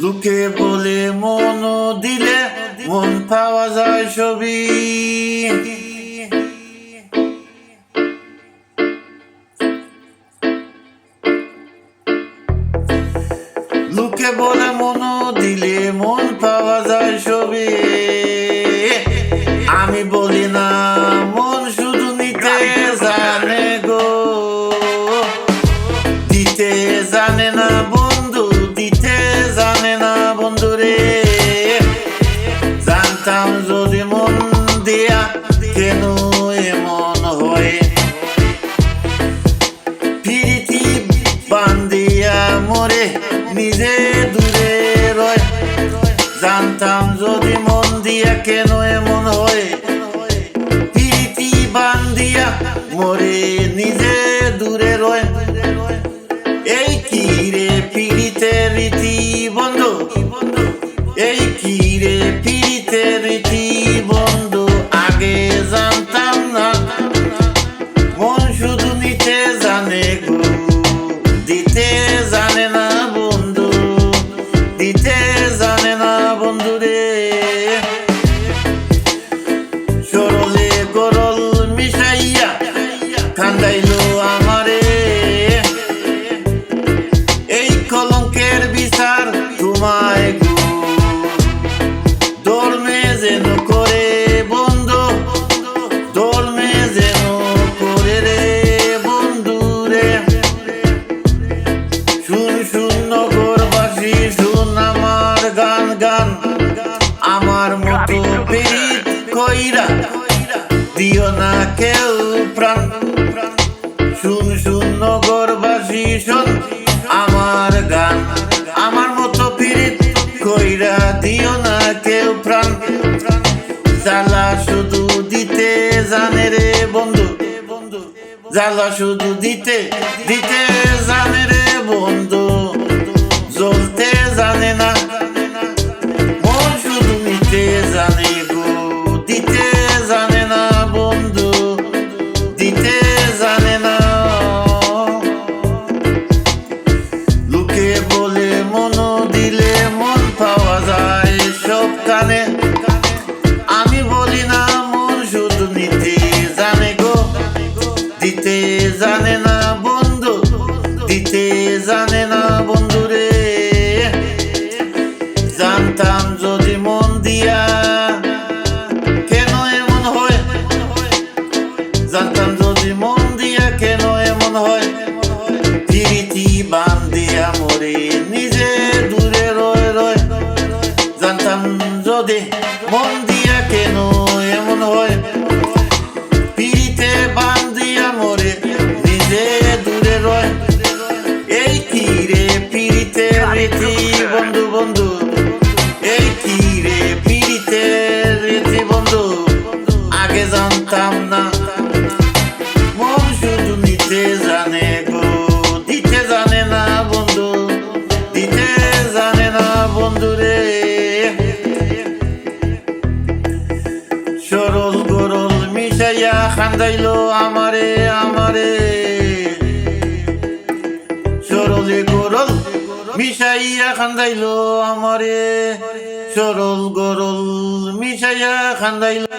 লোকে বলে মন দিলে মন পাওয়া যায় ছবি। লোকে বলে মন দিলে মন পাওয়া যায় ছবি। আমি বলি না মন শুধু নিতে জানে গো, দিতে জানে না বন্ধু, দিতে জানে না বন্ধু রে। জানতাম যদি মন দিয়া কেন এমন হয়, প্রীতি বান্ধিয়া মরে নিজে দূরে রয়। জানতাম যদি মন দিয়া কেন এমন হয়, প্রীতি বান্ধিয়া মরে নিজে দূরে রয়। এই কি রে পীড়িতের রীতি বন্ধু, এই কি রে পীড়িতের রীতি বন্ধু। আগে জানতাম না মন শুধু নিতে জানে গো, দিতে জানে না বন্ধু, দিতে জানে না বন্ধু রে। সরলে গরল মিশাইয়া কান্দাইলো আমারে, এই কলঙ্কের বিচার তোমায় গো। দোলমে যেন করে বন্ধু, দোলমে যেন করে রে বন্ধু রে। শুন শুন নগরবাসী শুন আমার গান গান, আমার মতো পীড়িত কইরা দিও না কেউ প্রাণ। শুন শুন নগরবাসী শুন আমার গান, আমার মতো পীড়িত কইরা দিও না কেউ প্রাণ। জ্বালা শুধু দিতে জানে রে বন্ধু, জ্বালা শুধু দিতে দিতে জানে রে বন্ধু, জ্বলতে জানে না। মন শুধু নিতে জানে গো, দিতে জানে না বন্ধু, দিতে জানে না। লোকে বলে মন দিলে মন পাওয়া যায় সব কানে। আমি বলি না মন শুধু নিতে জানে গো, দিতে জানে না বন্ধু, দিতে জানে না বন্ধু রে। জানতাম যদি মন দিয়া কেন এমন হয়, জানতাম যদি মন দিয়া কেন এমন হয়, প্রীতি বান্ধিয়া মরে নিজে দূরে রয় রয়। জানতাম যদি মন দিয়া কেন এমন হয়, প্রীতে বান্ধিয়া মরে নিজে দূরে রয়। এই কি রে পীড়িতের রীতি বন্ধু বন্ধু, এই কি রে পীড়িতের রীতি বন্ধু। আগে জানতাম না মন শুধু নিতে জানে গো, দিতে জানে না বন্ধু, দিতে জানে না বন্ধু রে। সরল গরল মিশাইয়া কান্দাইলো আমারে আমারে, সরলে গরল মিশাইয়া কান্দাইলো আমারে, সরল গরল মিশাইয়া কান্দাইলো।